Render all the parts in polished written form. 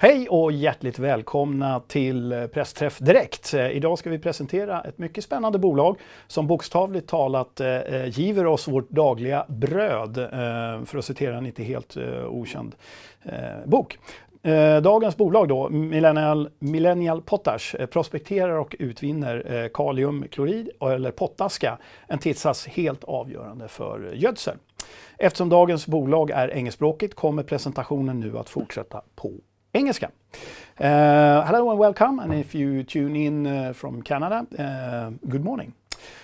Hej och hjärtligt välkomna till Pressträff Direkt. Idag ska vi presentera ett mycket spännande bolag som bokstavligt talat giver oss vårt dagliga bröd, för att citera en inte helt okänd bok. Dagens bolag då, Millennial Potash, prospekterar och utvinner kaliumklorid eller pottaska, en tillsats helt avgörande för gödsel. Eftersom dagens bolag är engelskspråkigt kommer presentationen nu att fortsätta på engelska. Hello and welcome, and if you tune in from Canada, good morning.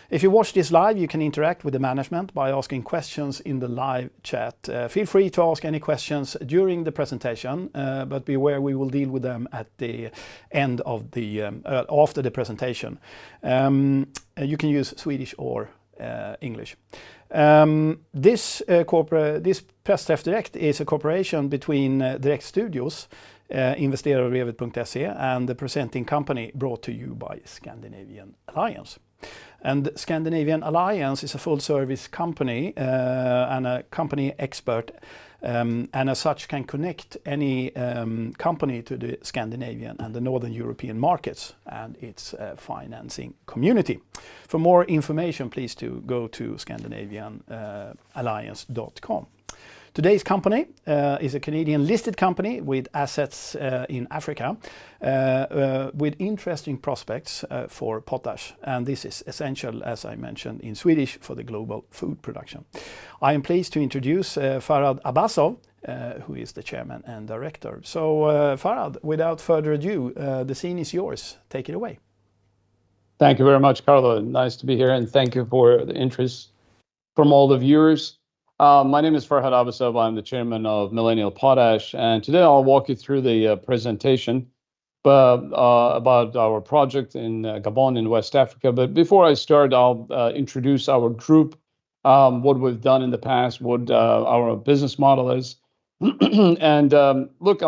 If you watch this live, you can interact with the management by asking questions in the live chat. Feel free to ask any questions during the presentation, but beware we will deal with them at the end of the after the presentation. You can use Swedish or English. This Pressträff Direkt is a cooperation between Direkt Studios, Direkt.se, and the presenting company, brought to you by Scandinavian Alliance. And Scandinavian Alliance is a full-service company and a company expert, and as such can connect any company to the Scandinavian and the Northern European markets and its financing community. For more information, please go to scandinavianalliance.com. Today's company is a Canadian listed company with assets in Africa with interesting prospects for potash, and this is essential, as I mentioned in Swedish, for the global food production. I am pleased to introduce Farhad Abasov, who is the chairman and director. So Farhad, without further ado, the scene is yours. Take it away. Thank you very much, Carlo. Nice to be here, and thank you for the interest from all the viewers. My name is Farhad Abasov. I'm the chairman of Millennial Potash, and today I'll walk you through the presentation about our project in Gabon in West Africa. But before I start, I'll introduce our group, what we've done in the past, what our business model is. And look,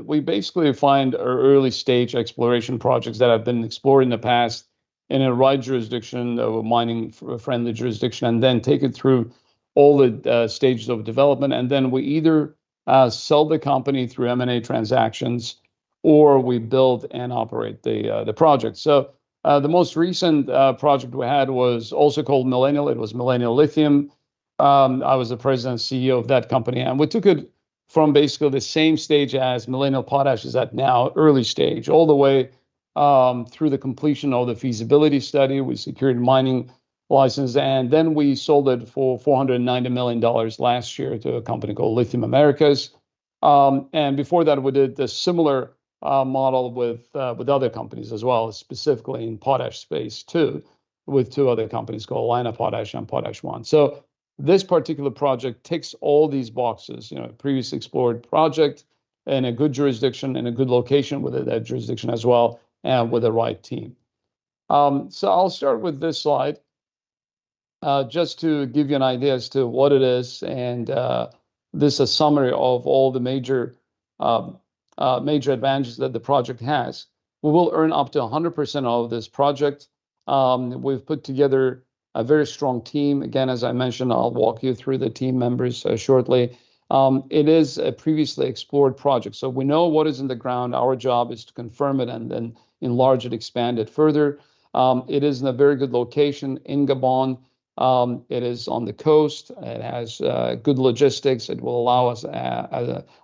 we basically find our early stage exploration projects that have been explored in the past in a right jurisdiction, mining friendly jurisdiction, and then take it through all the stages of development, and then we either sell the company through M&A transactions, or we build and operate the project. So the most recent project we had was also called Millennial. It was Millennial Lithium. I was the president and CEO of that company, and we took it from basically the same stage as Millennial Potash is at now, early stage, all the way through the completion of the feasibility study. We secured mining license, and then we sold it for $490 million last year to a company called Lithium Americas. And before that, we did a similar model with other companies as well, specifically in potash space too, with two other companies called Lina Potash and Potash One. So this particular project ticks all these boxes. Previously explored project in a good jurisdiction, in a good location with that jurisdiction as well, and with the right team. So I'll start with this slide. Just to give you an idea as to what it is, and this is a summary of all the major advantages that the project has. We will earn up to 100% of this project. We've put together a very strong team. Again, as I mentioned, I'll walk you through the team members shortly. It is a previously explored project, so we know what is in the ground. Our job is to confirm it and then enlarge it, expand it further. It is in a very good location in Gabon. It is on the coast. It has good logistics. It will allow us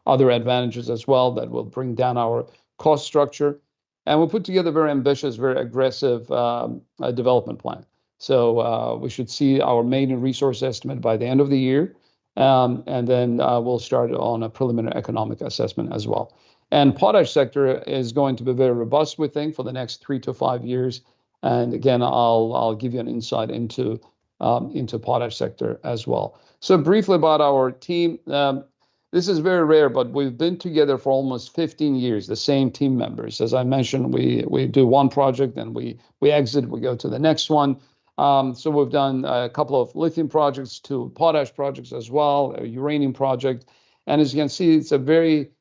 other advantages as well that will bring down our cost structure. And we'll put together a very ambitious, very aggressive development plan. So we should see our maiden resource estimate by the end of the year. And then we'll start on a preliminary economic assessment as well. And potash sector is going to be very robust, we think, for the next 3 to 5 years. And again, I'll give you an insight into potash sector as well. So briefly about our team, this is very rare, but we've been together for almost 15 years, the same team members. As I mentioned, we do one project, then we exit, we go to the next one. So we've done a couple of lithium projects, 2 potash projects as well, a uranium project. And as you can see, it's a very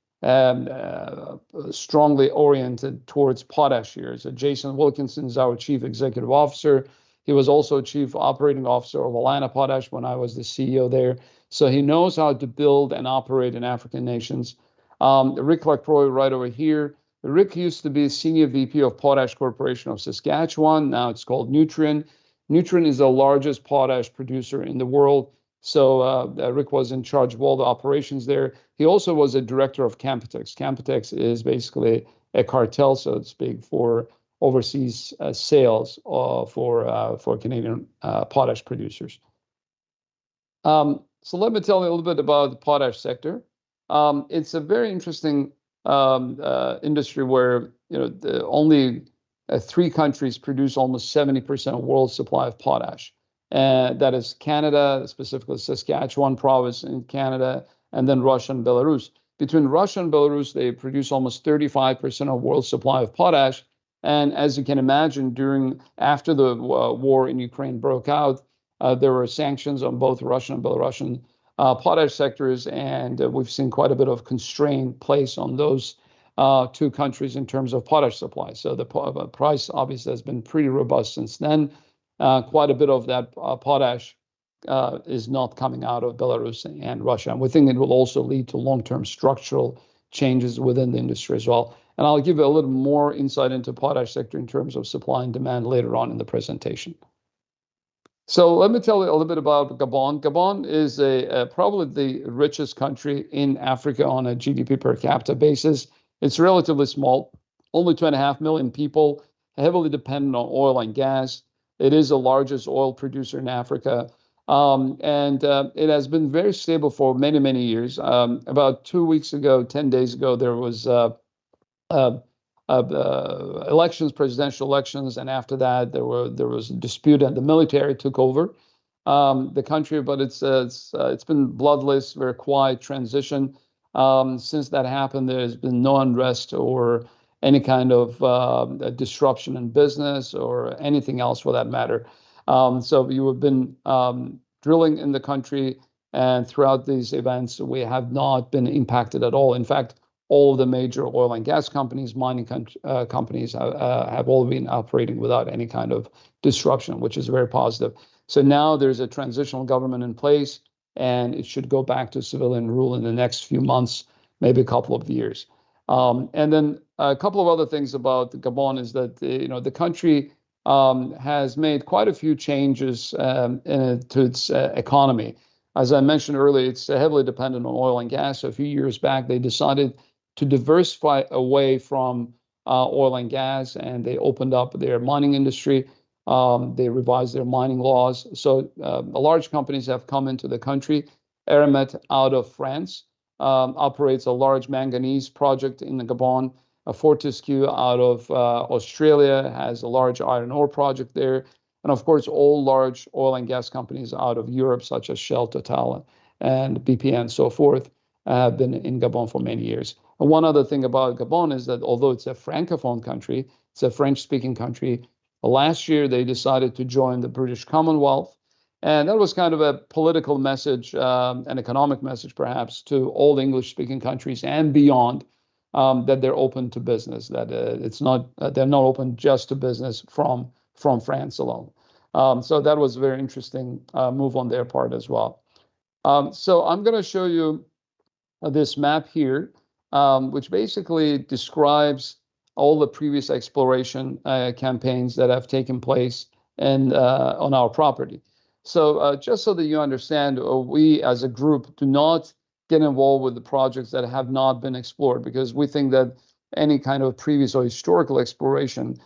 strongly oriented towards potash here. So Jason Wilkinson is our Chief Executive Officer. He was also Chief Operating Officer of Lina Potash when I was the CEO there. So he knows how to build and operate in African nations. Rick Lacroix right over here. Rick used to be Senior VP of Potash Corporation of Saskatchewan. Now it's called Nutrien. Nutrien is the largest potash producer in the world. So Rick was in charge of all the operations there. He also was a director of Canpotex. Canpotex is basically a cartel, so to speak, for overseas sales for Canadian potash producers. So let me tell you a little bit about the potash sector. It's a very interesting industry where only 3 countries produce almost 70% of world supply of potash. That is Canada, specifically Saskatchewan province in Canada, and then Russia and Belarus. Between Russia and Belarus, they produce almost 35% of world supply of potash. And as you can imagine, after the war in Ukraine broke out, there were sanctions on both Russian and Belarusian potash sectors, and we've seen quite a bit of constraint placed on those 2 countries in terms of potash supply. So the price obviously has been pretty robust since then. Quite a bit of that potash is not coming out of Belarus and Russia. And we think it will also lead to long-term structural changes within the industry as well. And I'll give you a little more insight into potash sector in terms of supply and demand later on in the presentation. So let me tell you a little bit about Gabon. Gabon is probably the richest country in Africa on a GDP per capita basis. It's relatively small, only 2.5 million people, heavily dependent on oil and gas. It is the largest oil producer in Africa. And it has been very stable for many, many years. About 2 weeks ago, 10 days ago, there was elections, presidential elections, and after that there was a dispute, and the military took over the country. But it's been bloodless, very quiet transition. Since that happened, there's been no unrest or any kind of disruption in business or anything else for that matter. So you have been drilling in the country, and throughout these events, we have not been impacted at all. In fact, all of the major oil and gas companies, mining companies have all been operating without any kind of disruption, which is very positive. So now there's a transitional government in place, and it should go back to civilian rule in the next few months, maybe a couple of years. And then a couple of other things about Gabon is that the country has made quite a few changes to its economy. As I mentioned earlier, it's heavily dependent on oil and gas. So a few years back, they decided to diversify away from oil and gas, and they opened up their mining industry. They revised their mining laws. So large companies have come into the country. Eramet out of France operates a large manganese project in the Gabon. Fortescue out of Australia has a large iron ore project there. And of course, all large oil and gas companies out of Europe, such as Shell, Total, and BP, and so forth, have been in Gabon for many years. And one other thing about Gabon is that although it's a francophone country, it's a French-speaking country, last year they decided to join the British Commonwealth. And that was kind of a political message, an economic message perhaps, to all English-speaking countries and beyond, that they're open to business, that they're not open just to business from France alone. So that was a very interesting move on their part as well. So I'm going to show you this map here, which basically describes all the previous exploration campaigns that have taken place on our property. So just so that you understand, we as a group do not get involved with the projects that have not been explored, because we think that any kind of previous or historical exploration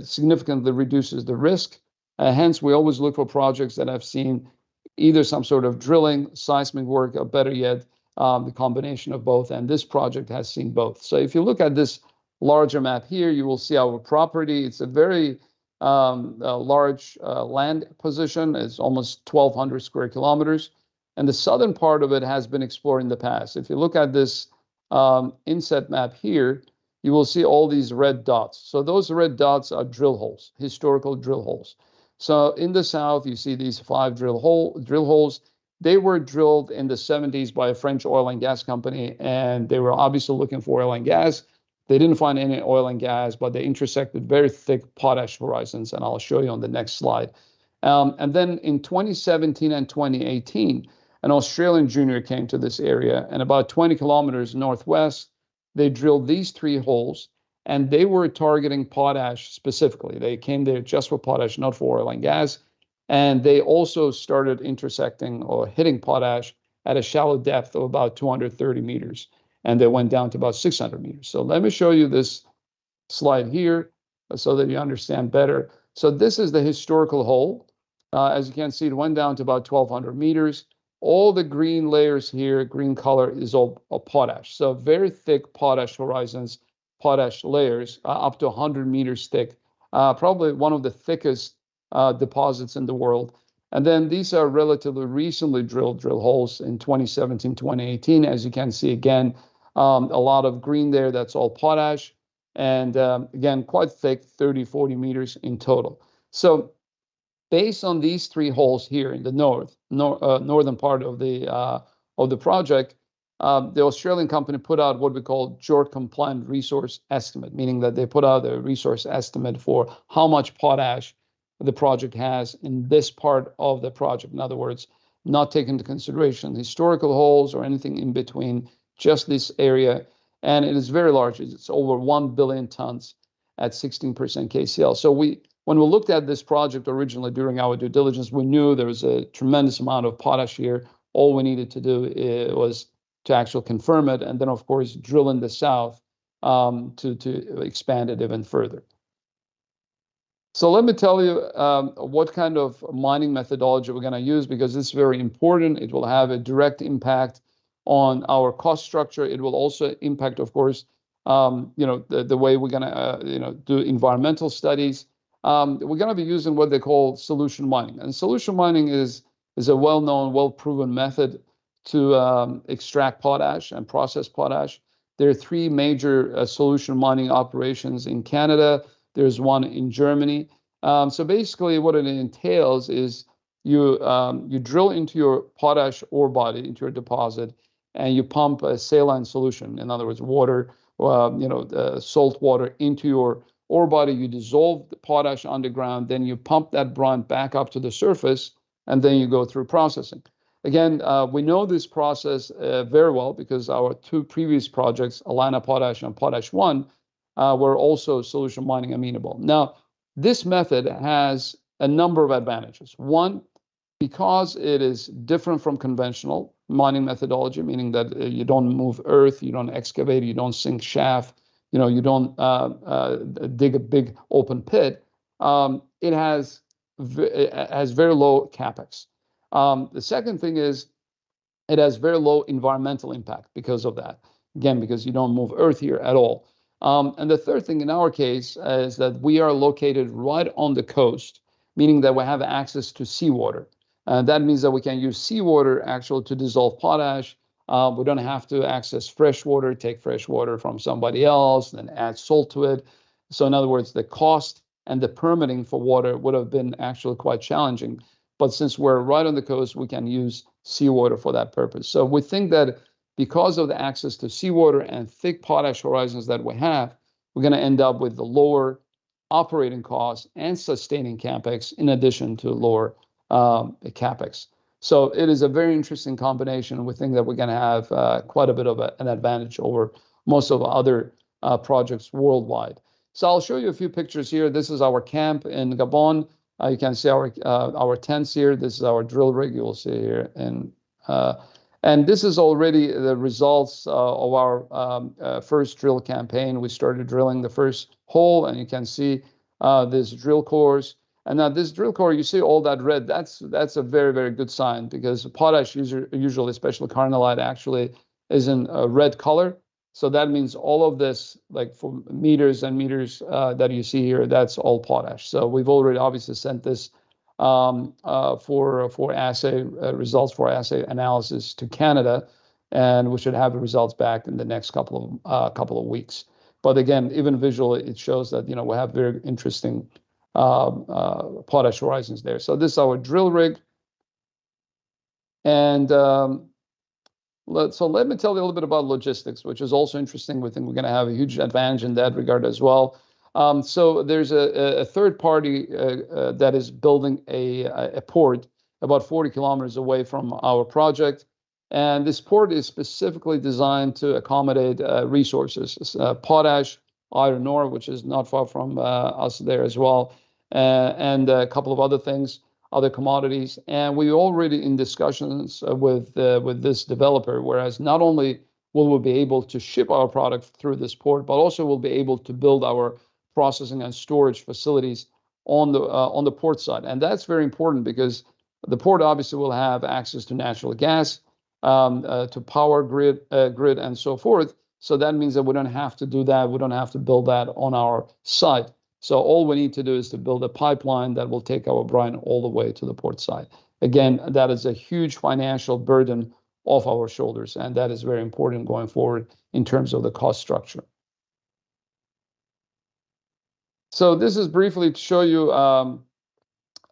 significantly reduces the risk. Hence, we always look for projects that have seen either some sort of drilling, seismic work, or better yet, the combination of both. And this project has seen both. So if you look at this larger map here, you will see our property. It's a very large land position. It's almost 1,200 square kilometers. And the southern part of it has been explored in the past. If you look at this inset map here, you will see all these red dots. So those red dots are drill holes, historical drill holes. So in the south, you see these 5 drill holes. They were drilled in the 70s by a French oil and gas company, and they were obviously looking for oil and gas. They didn't find any oil and gas, but they intersected very thick potash horizons, and I'll show you on the next slide. And then in 2017 and 2018, an Australian junior came to this area, and about 20 kilometers northwest, they drilled these 3 holes, and they were targeting potash specifically. They came there just for potash, not for oil and gas. And they also started intersecting or hitting potash at a shallow depth of about 230 meters. And they went down to about 600 meters. So let me show you this slide here so that you understand better. So this is the historical hole. As you can see, it went down to about 1,200 meters. All the green layers here, green color, is all potash. So very thick potash horizons, potash layers, up to 100 meters thick. Probably one of the thickest deposits in the world. And then these are relatively recently drilled drill holes in 2017, 2018. As you can see, again, a lot of green there. That's all potash. And again, quite thick, 30, 40 meters in total. So based on these 3 holes here in the northern part of the project, the Australian company put out what we call JORC compliant resource estimate, meaning that they put out a resource estimate for how much potash the project has in this part of the project. In other words, not taking into consideration historical holes or anything in between, just this area. And it is very large. It's over 1 billion tons at 16% KCl. So when we looked at this project originally during our due diligence, we knew there was a tremendous amount of potash here. All we needed to do was to actually confirm it, and then, of course, drill in the south to expand it even further. So let me tell you what kind of mining methodology we're going to use, because it's very important. It will have a direct impact on our cost structure. It will also impact, of course, the way we're going to do environmental studies. We're going to be using what they call solution mining, and solution mining is a well-known, well-proven method to extract potash and process potash. There are 3 major solution mining operations in Canada. There's one in Germany. So basically what it entails is you drill into your potash ore body, into your deposit, and you pump a saline solution, in other words, water, salt water into your ore body. You dissolve the potash underground, then you pump that brine back up to the surface, and then you go through processing. Again, we know this process very well because our 2 previous projects, Alana Potash and Potash 1, were also solution mining amenable. Now, this method has a number of advantages. One, because it is different from conventional mining methodology, meaning that you don't move earth, you don't excavate, you don't sink shaft, you don't dig a big open pit. It has very low capex. The second thing is it has very low environmental impact because of that. Again, because you don't move earth here at all. And the third thing in our case is that we are located right on the coast, meaning that we have access to seawater. That means that we can use seawater actually to dissolve potash. We don't have to access fresh water, take fresh water from somebody else, then add salt to it. So in other words, the cost and the permitting for water would have been actually quite challenging. But since we're right on the coast, we can use seawater for that purpose. So we think that because of the access to seawater and thick potash horizons that we have, we're going to end up with the lower operating costs and sustaining capex in addition to lower capex. So it is a very interesting combination. We think that we're going to have quite a bit of an advantage over most of the other projects worldwide. So I'll show you a few pictures here. This is our camp in Gabon. You can see our tents here. This is our drill rig. You will see here, and this is already the results of our first drill campaign. We started drilling the first hole, and you can see this drill cores. And now this drill core, you see all that red. That's a very, very good sign, because potash usually, especially carnallite, actually is in a red color. So that means all of this, like for meters and meters that you see here, that's all potash. So we've already obviously sent this for assay results for assay analysis to Canada, and we should have the results back in the next couple of weeks. But again, even visually, it shows that we have very interesting potash horizons there. So this is our drill rig, and so let me tell you a little bit about logistics, which is also interesting. We think we're going to have a huge advantage in that regard as well. So there's a third party that is building a port about 40 kilometers away from our project. And this port is specifically designed to accommodate resources, potash, iron ore, which is not far from us there as well, and a couple of other things, other commodities. And we're already in discussions with this developer, whereas not only will we be able to ship our product through this port, but also we'll be able to build our processing and storage facilities on the port side. And that's very important because the port obviously will have access to natural gas, to power grid and so forth. So that means that we don't have to do that. We don't have to build that on our site. So all we need to do is to build a pipeline that will take our brine all the way to the port side. Again, that is a huge financial burden off our shoulders, and that is very important going forward in terms of the cost structure. So this is briefly to show you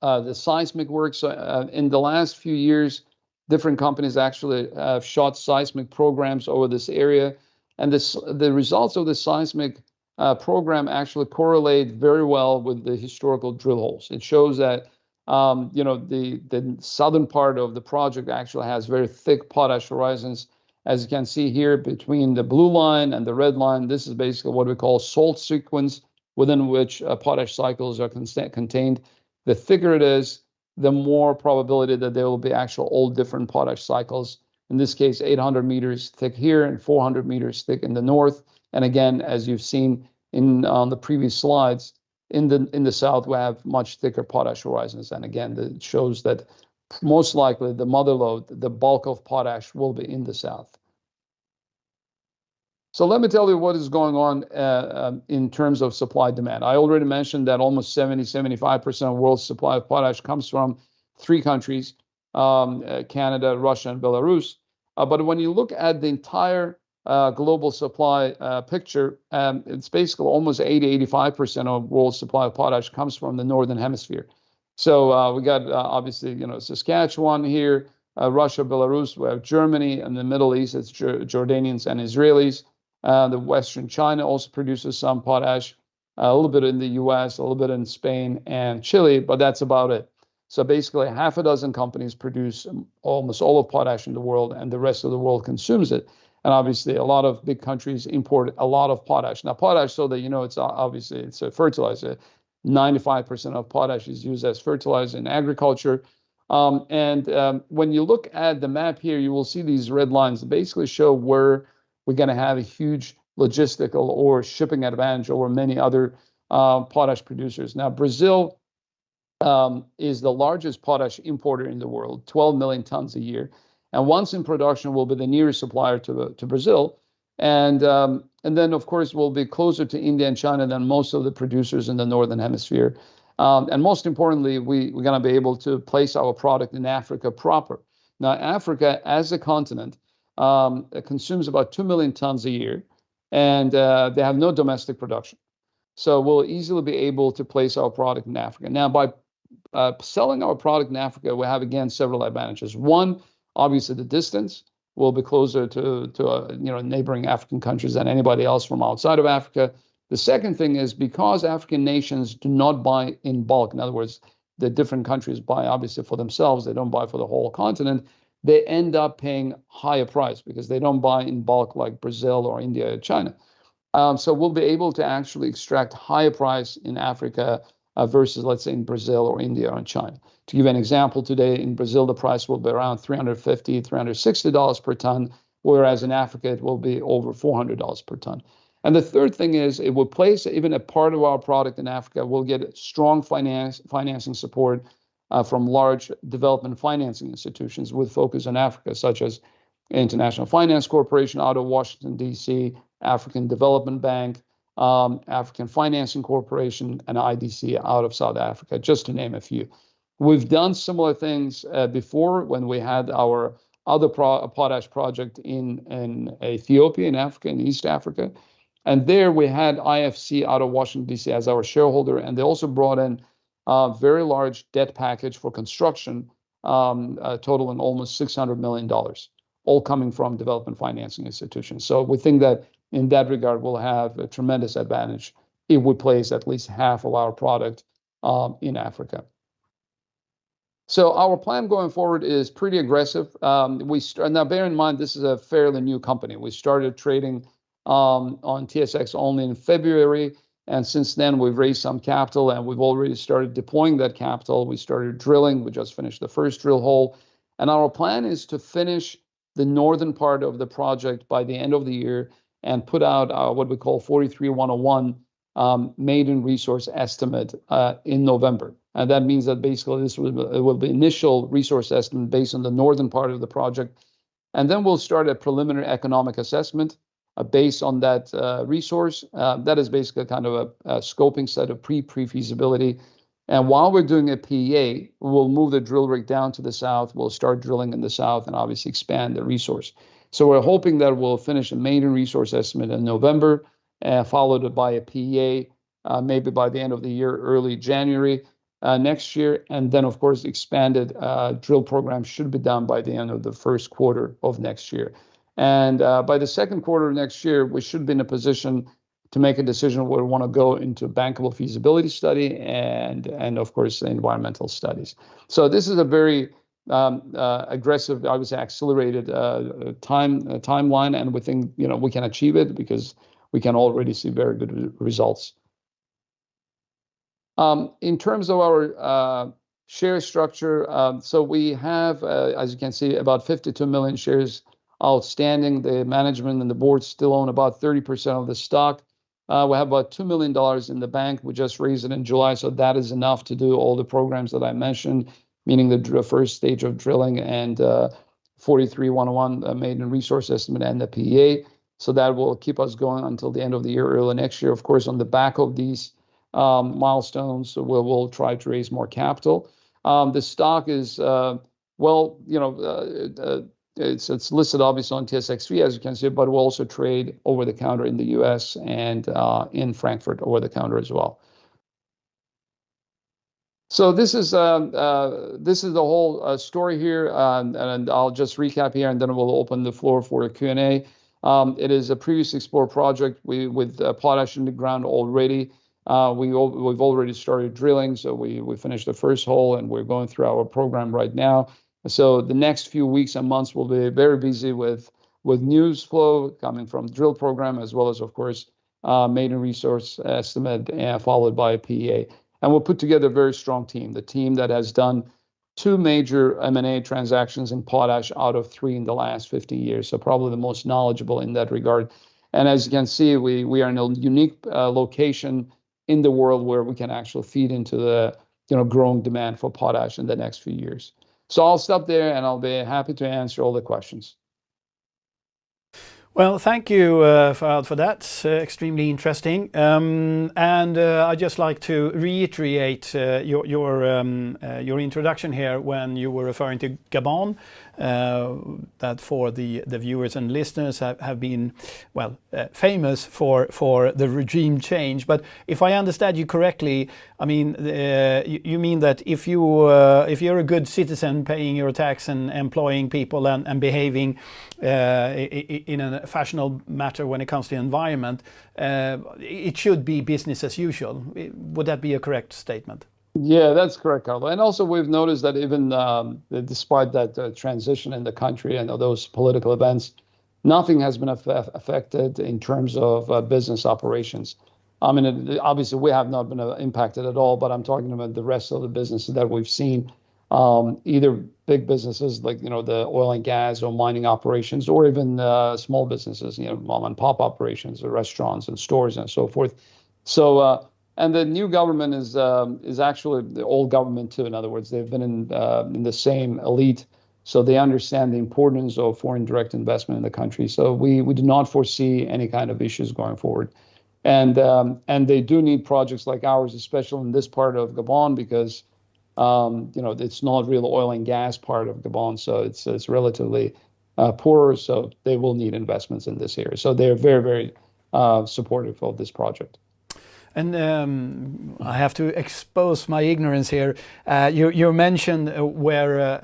the seismic work. So in the last few years, different companies actually have shot seismic programs over this area, and the results of the seismic program actually correlate very well with the historical drill holes. It shows that the southern part of the project actually has very thick potash horizons. As you can see here, between the blue line and the red line, this is basically what we call salt sequence, within which potash cycles are contained. The thicker it is, the more probability that there will be actual all different potash cycles. In this case, 800 meters thick here and 400 meters thick in the north. And again, as you've seen on the previous slides, in the south, we have much thicker potash horizons. And again, it shows that most likely the mother lode, the bulk of potash, will be in the south. So let me tell you what is going on in terms of supply demand. I already mentioned that almost 75% of world's supply of potash comes from three countries, Canada, Russia, and Belarus. But when you look at the entire global supply picture, it's basically almost 85% of world's supply of potash comes from the Northern Hemisphere. So we got obviously, Saskatchewan here, Russia, Belarus, we have Germany, and the Middle East, it's Jordanians and Israelis. The Western China also produces some potash, a little bit in the US, a little bit in Spain and Chile, but that's about it. So basically, half a dozen companies produce almost all of potash in the world, and the rest of the world consumes it. And obviously, a lot of big countries import a lot of potash. Now, potash, so that it's obviously it's a fertilizer. 95% of potash is used as fertilizer in agriculture. When you look at the map here, you will see these red lines that basically show where we're going to have a huge logistical or shipping advantage over many other potash producers. Now, Brazil is the largest potash importer in the world, 12 million tons a year. And once in production, will be the nearest supplier to Brazil. And then, of course, we'll be closer to India and China than most of the producers in the Northern Hemisphere. And most importantly, we're going to be able to place our product in Africa proper. Now, Africa as a continent consumes about 2 million tons a year, and they have no domestic production. So we'll easily be able to place our product in Africa. Now, by selling our product in Africa, we have, again, several advantages. One, obviously, the distance. We'll be closer to neighboring African countries than anybody else from outside of Africa. The second thing is because African nations do not buy in bulk, in other words, the different countries buy obviously for themselves, they don't buy for the whole continent, they end up paying higher price because they don't buy in bulk like Brazil or India or China. So we'll be able to actually extract higher price in Africa versus, let's say, in Brazil or India or in China. To give an example, today in Brazil, the price will be around $350, $360 per ton, whereas in Africa, it will be over $400 per ton. And the third thing is it will place even a part of our product in Africa. We'll get strong financing support from large development financing institutions with focus on Africa, such as International Finance Corporation out of Washington, D.C., African Development Bank, African Financing Corporation, and IDC out of South Africa, just to name a few. We've done similar things before when we had our other potash project in Ethiopia, in Africa, in East Africa. And there we had IFC out of Washington, D.C. as our shareholder, and they also brought in a very large debt package for construction, totaling almost $600 million, all coming from development financing institutions. So we think that in that regard, we'll have a tremendous advantage if we place at least half of our product in Africa. So our plan going forward is pretty aggressive. Now bear in mind, this is a fairly new company. We started trading on TSX only in February. And since then, we've raised some capital and we've already started deploying that capital. We started drilling. We just finished the first drill hole. And our plan is to finish the northern part of the project by the end of the year and put out what we call 43-101 maiden resource estimate in November. And that means that basically this will be initial resource estimate based on the northern part of the project. And then we'll start a preliminary economic assessment based on that resource. That is basically kind of a scoping set of pre-feasibility. And while we're doing a PEA, we'll move the drill rig down to the south. We'll start drilling in the south and obviously expand the resource. So we're hoping that we'll finish a maiden resource estimate in November, followed by a PEA, maybe by the end of the year, early January next year. And then, of course, expanded drill program should be done by the end of the first quarter of next year. And by the second quarter of next year, we should be in a position to make a decision where we want to go into bankable feasibility study and of course, environmental studies. So this is a very aggressive, I would say, accelerated timeline, and we think we can achieve it because we can already see very good results. In terms of our share structure, so we have, as you can see, about 52 million shares outstanding. The management and the board still own about 30% of the stock. We have about $2 million in the bank. We just raised it in July, so that is enough to do all the programs that I mentioned, meaning the first stage of drilling and 43-101 maiden resource estimate and the PEA. So that will keep us going until the end of the year, early next year. Of course, on the back of these milestones, we'll try to raise more capital. The stock is, it's listed obviously on TSXV, as you can see, but we'll also trade over the counter in the US and in Frankfurt over the counter as well. So this is the whole story here, and I'll just recap here, and then we'll open the floor for a Q&A. It is a previously explored project with potash in the ground already. We've already started drilling, so we finished the first hole, and we're going through our program right now. So the next few weeks and months will be very busy with news flow coming from the drill program, as well as, of course, maiden resource estimate, followed by a PEA. And we'll put together a very strong team, the team that has done 2 major M&A transactions in potash out of 3 in the last 50 years. So probably the most knowledgeable in that regard. And as you can see, we are in a unique location in the world where we can actually feed into the growing demand for potash in the next few years. So I'll stop there, and I'll be happy to answer all the questions. Well, thank you, Farhad, for that. Extremely interesting. And I'd just like to reiterate your introduction here when you were referring to Gabon. That for the viewers and listeners have been, famous for the regime change. But if I understand you correctly, I mean, you mean that if you're a good citizen, paying your tax and employing people and behaving in a fashionable matter when it comes to the environment, it should be business as usual. Would that be a correct statement? Yeah, that's correct, Carlo. And also we've noticed that even despite that transition in the country and those political events, nothing has been affected in terms of business operations. I mean, obviously we have not been impacted at all, but I'm talking about the rest of the businesses that we've seen, either big businesses like, the oil and gas or mining operations, or even small businesses, mom and pop operations or restaurants and stores and so forth. So, and the new government is actually the old government too. In other words, they've been in the same elite, so they understand the importance of foreign direct investment in the country. So we do not foresee any kind of issues going forward, and they do need projects like ours, especially in this part of Gabon, because it's not real oil and gas part of Gabon, so it's relatively poorer. So they will need investments in this area. So they're very, very supportive of this project. And I have to expose my ignorance here. You mentioned where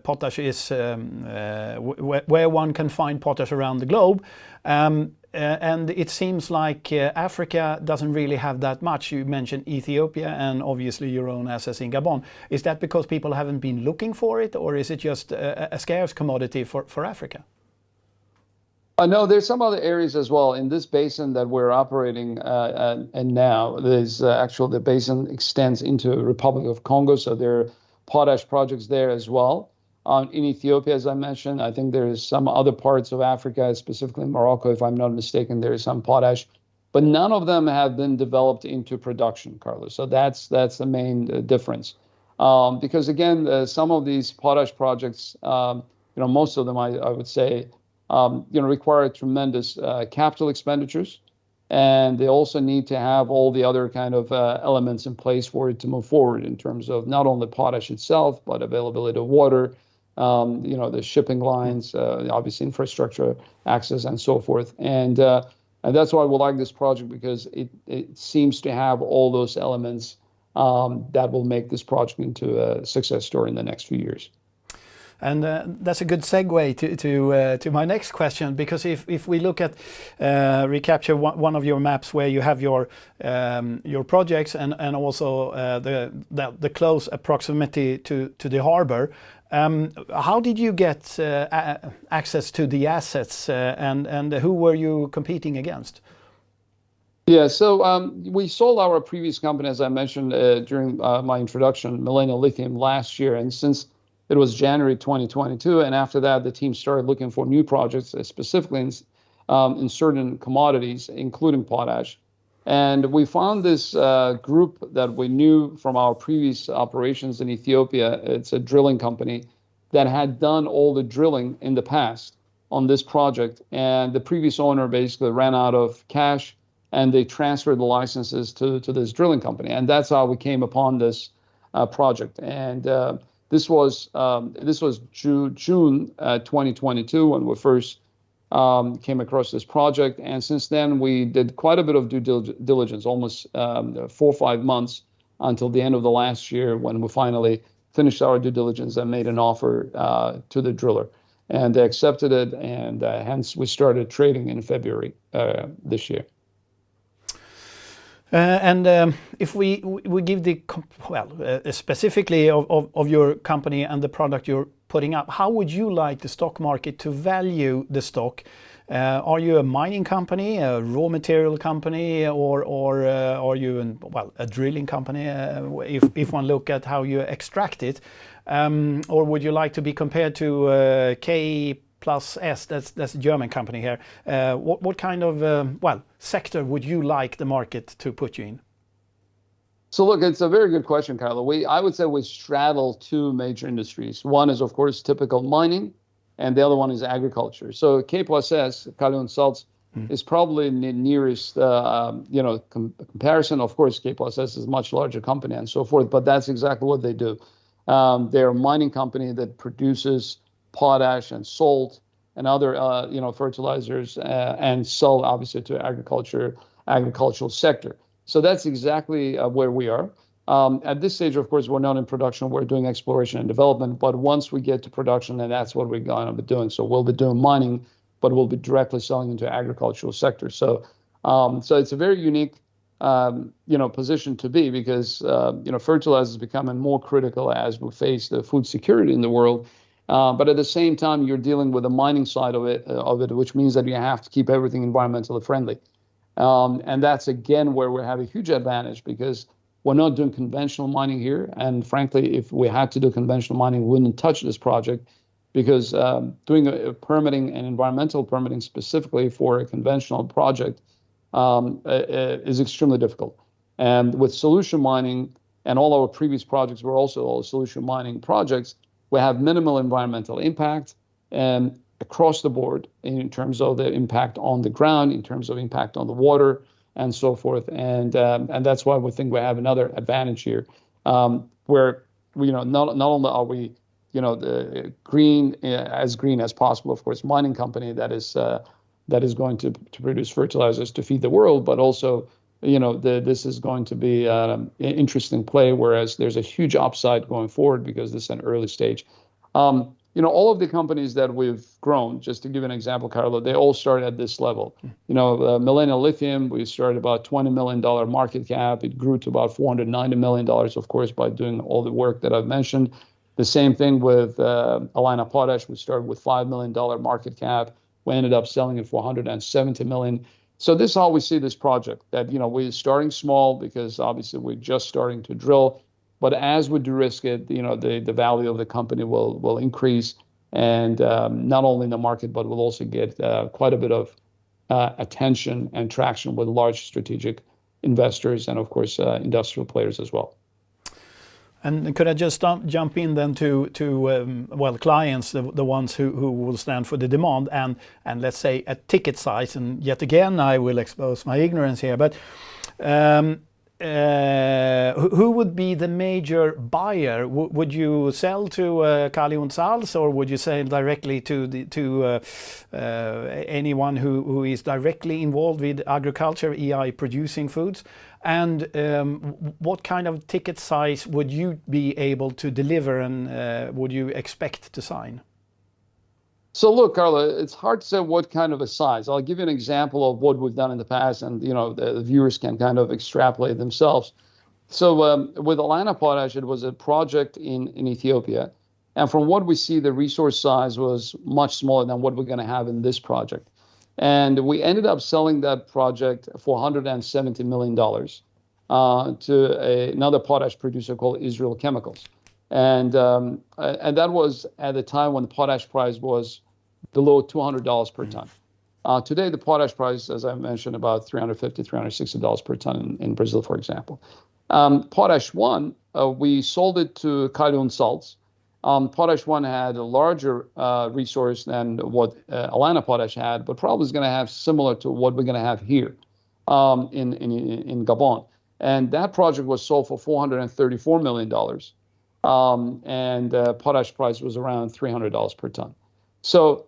potash is, where one can find potash around the globe. And it seems like Africa doesn't really have that much. You mentioned Ethiopia and obviously your own assets in Gabon. Is that because people haven't been looking for it, or is it just a scarce commodity for Africa? No, there's some other areas as well. In this basin that we're operating and now, there's actually the basin extends into the Republic of Congo, so there are potash projects there as well. In Ethiopia, as I mentioned, I think there is some other parts of Africa, specifically Morocco, if I'm not mistaken, there is some potash, but none of them have been developed into production, Carlos. So that's the main difference. Because again, some of these potash projects, most of them, I would say, require tremendous capital expenditures, and they also need to have all the other kind of elements in place for it to move forward in terms of not only potash itself, but availability of water, the shipping lines, obviously infrastructure access, and so forth. And that's why we like this project, because it seems to have all those elements that will make this project into a success story in the next few years. And that's a good segue to my next question, because if we look at recapture one of your maps where you have your projects and also the close proximity to the harbor, how did you get access to the assets, and who were you competing against? Yeah, so we sold our previous company, as I mentioned during my introduction, Millennial Lithium, last year, and since it was January 2022, and after that, the team started looking for new projects, specifically in certain commodities, including potash. And we found this group that we knew from our previous operations in Ethiopia. It's a drilling company that had done all the drilling in the past on this project. And the previous owner basically ran out of cash, and they transferred the licenses to this drilling company. And that's how we came upon this project. And this was June 2022 when we first came across this project, and since then we did quite a bit of due diligence, almost 4 or 5 months until the end of the last year, when we finally finished our due diligence and made an offer to the driller, and they accepted it, and hence we started trading in February this year. If we give specifically of your company and the product you're putting up, how would you like the stock market to value the stock? Are you a mining company, a raw material company, or are you a drilling company? If one look at how you extract it, or would you like to be compared to K plus S, that's a German company here. What kind of sector would you like the market to put you in? So look, it's a very good question, Carlo. I would say we straddle two major industries. One is, of course, typical mining, and the other one is agriculture. So K plus S, Kalium Salts, is probably the nearest comparison. Of course, K plus S is a much larger company and so forth, but that's exactly what they do. They're a mining company that produces potash and salt and other fertilizers and sell obviously to agricultural sector. So that's exactly where we are. At this stage, of course, we're not in production. We're doing exploration and development. But once we get to production, then that's what we're going to be doing. So we'll be doing mining, but we'll be directly selling into agricultural sector. So it's a very unique position to be, because fertilizer is becoming more critical as we face the food security in the world. But at the same time, you're dealing with the mining side of it, which means that you have to keep everything environmentally friendly. And that's, again, where we have a huge advantage, because we're not doing conventional mining here. And frankly, if we had to do conventional mining, we wouldn't touch this project, because doing a permitting and environmental permitting specifically for a conventional project is extremely difficult. And with solution mining, and all our previous projects were also all solution mining projects, we have minimal environmental impact across the board in terms of the impact on the ground, in terms of impact on the water, and so forth. And that's why we think we have another advantage here, where not only are we the green as possible, of course, mining company that is going to produce fertilizers to feed the world, but also this is going to be an interesting play, whereas there's a huge upside going forward, because this is an early stage. all of the companies that we've grown, just to give an example, Carlo, they all started at this level. Millennial Lithium, we started about $20 million market cap. It grew to about $490 million, of course, by doing all the work that I've mentioned. The same thing with Millennial Potash. We started with $5 million market cap. We ended up selling it for $170 million. So this is how we see this project, that, we're starting small because obviously we're just starting to drill. But as we de-risk it, the value of the company will increase, and not only in the market, but we'll also get quite a bit of attention and traction with large strategic investors and, of course, industrial players as well. And could I just jump in then to clients, the ones who will stand for the demand, and let's say a ticket size, and yet again I will expose my ignorance here, but who would be the major buyer? Would you sell to Kali und Salz, or would you sell directly to anyone who is directly involved with agriculture, EI producing foods? And what kind of ticket size would you be able to deliver, and would you expect to sign? So look, Carla, it's hard to say what kind of a size. I'll give you an example of what we've done in the past, and the viewers can kind of extrapolate themselves. So with Millennial Potash, it was a project in Ethiopia, and from what we see, the resource size was much smaller than what we're going to have in this project. And we ended up selling that project for $170 million to another potash producer called Israel Chemicals. And that was at the time when the potash price was below $200 per ton. Today, the potash price, as I mentioned, about $350, $360 per ton in Brazil, for example. Potash 1, we sold it to Kali und Salz. Potash 1 had a larger resource than what Millennial Potash had, but probably is going to have similar to what we're going to have here in Gabon. And that project was sold for $434 million. And potash price was around $300 per ton. So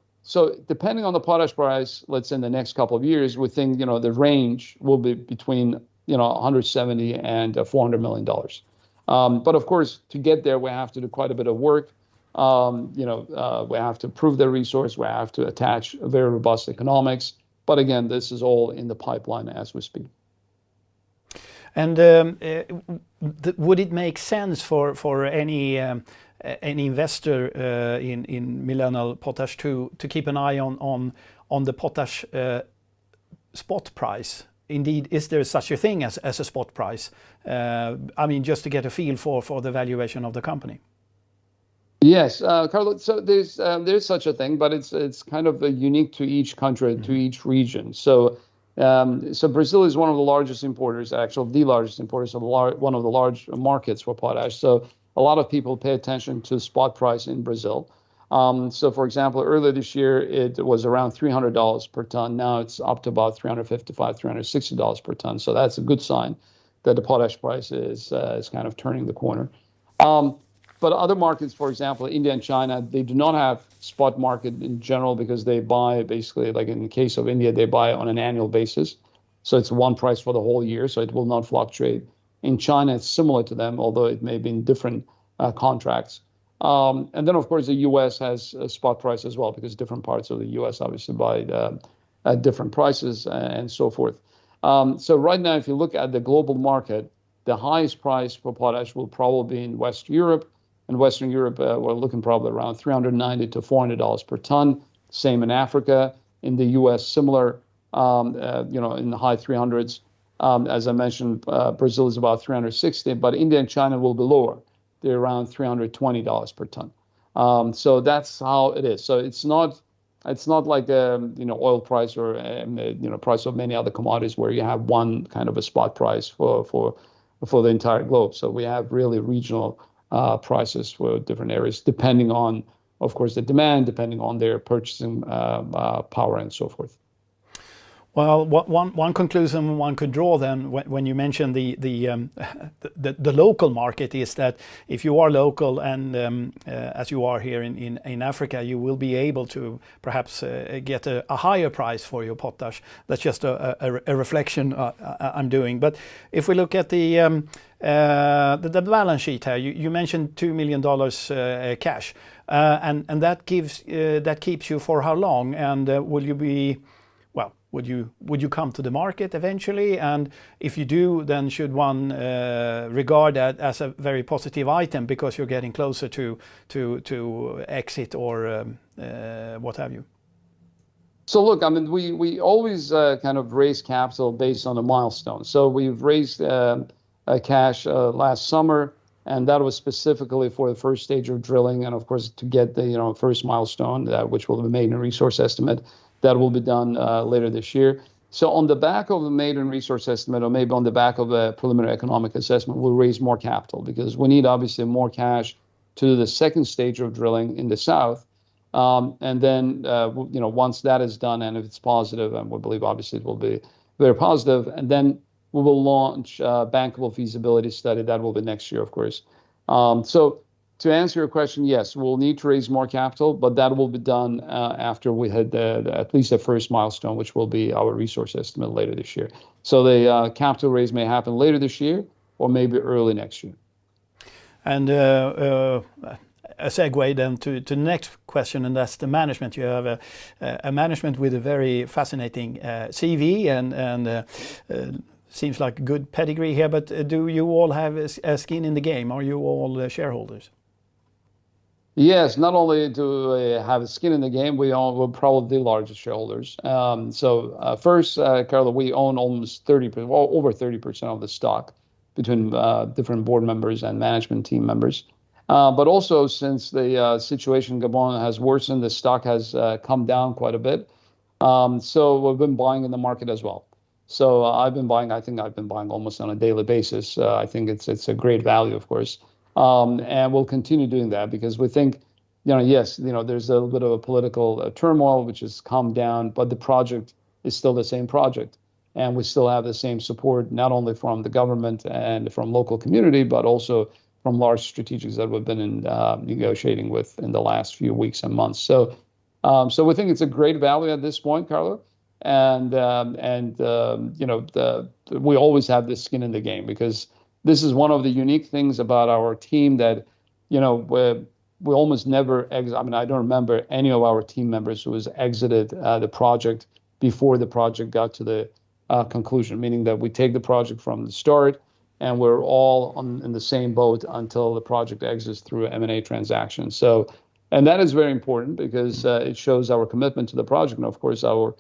depending on the potash price, let's say in the next couple of years, we think the range will be between 170 and $400 million. But of course, to get there, we have to do quite a bit of work. We have to prove the resource. We have to attach very robust economics. But again, this is all in the pipeline as we speak. And would it make sense for any investor in Millennial Potash to keep an eye on the potash spot price? Indeed, is there such a thing as a spot price? Just to get a feel for the valuation of the company. Yes, Carlo. So there's such a thing, but it's kind of unique to each country, to each region. So Brazil is one of the largest importers, actually the largest importers of one of the large markets for potash. So a lot of people pay attention to spot price in Brazil. So for example, earlier this year, it was around $300 per ton. Now it's up to about $355, $360 per ton. So that's a good sign that the potash price is kind of turning the corner. But other markets, for example, India and China, they do not have spot market in general because they buy basically, like in the case of India, they buy on an annual basis. So it's one price for the whole year, so it will not fluctuate. In China, it's similar to them, although it may be in different contracts. And then, of course, the U.S. has a spot price as well because different parts of the U.S. obviously buy at different prices and so forth. So right now, if you look at the global market, the highest price for potash will probably be in West Europe. In Western Europe, we're looking probably around $390 to $400 per ton. Same in Africa. In the U.S., similar, in the high 300s. As I mentioned, Brazil is about 360, but India and China will be lower. They're around $320 per ton. So that's how it is. So it's not like oil price or price of many other commodities where you have one kind of a spot price for the entire globe. So we have really regional prices for different areas, depending on, of course, the demand, depending on their purchasing power and so forth. Well, one conclusion one could draw then when you mention the local market is that if you are local and as you are here in Africa, you will be able to perhaps get a higher price for your potash. That's just a reflection I'm doing. But if we look at the balance sheet here, you mentioned $2 million cash, and that keeps you for how long? And will you be Would you come to the market eventually? And if you do, then should one regard that as a very positive item because you're getting closer to exit or what have you? So look, I mean, we always kind of raise capital based on a milestone. So we've raised cash last summer, and that was specifically for the first stage of drilling, and of course to get the first milestone, which will be made in a resource estimate. That will be done later this year. So on the back of a maiden resource estimate, or maybe on the back of a preliminary economic assessment, we'll raise more capital because we need obviously more cash to do the second stage of drilling in the south. And then, once that is done, and if it's positive, and we believe obviously it will be very positive, and then we will launch a bankable feasibility study. That will be next year, of course. So to answer your question, yes, we'll need to raise more capital, but that will be done after we had at least the first milestone, which will be our resource estimate later this year. So the capital raise may happen later this year or maybe early next year. And a segue then to the next question, and that's the management. You have a management with a very fascinating CV and seems like a good pedigree here, but do you all have a skin in the game? Are you all shareholders? Yes, not only do we have a skin in the game, we're probably the largest shareholders. First, Carlo, we own almost 30%, well, over 30% of the stock between different board members and management team members. But also, since the situation in Gabon has worsened, the stock has come down quite a bit. So we've been buying in the market as well. So I've been buying. I think I've been buying almost on a daily basis. I think it's a great value, of course. And we'll continue doing that because we think, yes, there's a little bit of a political turmoil, which has calmed down, but the project is still the same project. And we still have the same support, not only from the government and from local community, but also from large strategics that we've been negotiating with in the last few weeks and months. So we think it's a great value at this point, Carlo. And we always have this skin in the game because this is one of the unique things about our team that, we almost never exit. I mean, I don't remember any of our team members who has exited the project before the project got to the conclusion, meaning that we take the project from the start and we're all in the same boat until the project exits through an M&A transaction. So, and that is very important because it shows our commitment to the project and, of course, our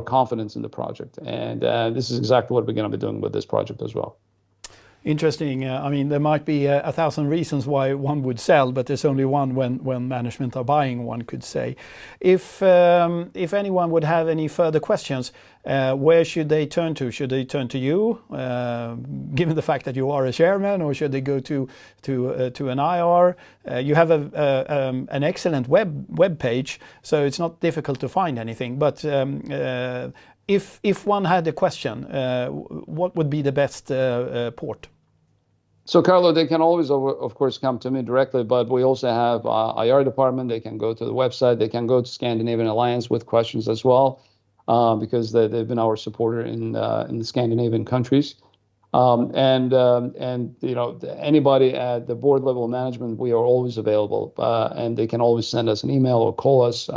confidence in the project. And this is exactly what we're going to be doing with this project as well. Interesting. I mean, there might be 1,000 reasons why one would sell, but there's only one when management are buying, one could say. If anyone would have any further questions, where should they turn to? Should they turn to you, given the fact that you are a chairman, or should they go to an IR? You have an excellent web page, so it's not difficult to find anything. But if one had a question, what would be the best port? So, Carlo, they can always, of course, come to me directly, but we also have IR department. They can go to the website. They can go to Scandinavian Alliance with questions as well, because they've been our supporter in the Scandinavian countries. Anybody at the board level management, we are always available, and they can always send us an email or call us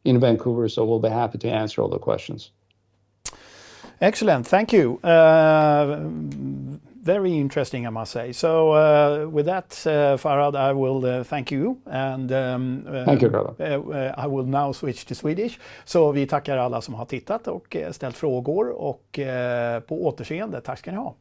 in Vancouver. So we'll be happy to answer all the questions. Excellent, thank you. Very interesting, I must say. So with that, Farhad, I will thank you. And, thank you, Carlo. I will now switch to Swedish. Så vi tackar alla som har tittat och ställt frågor, och på återseende. Tack ska ni ha.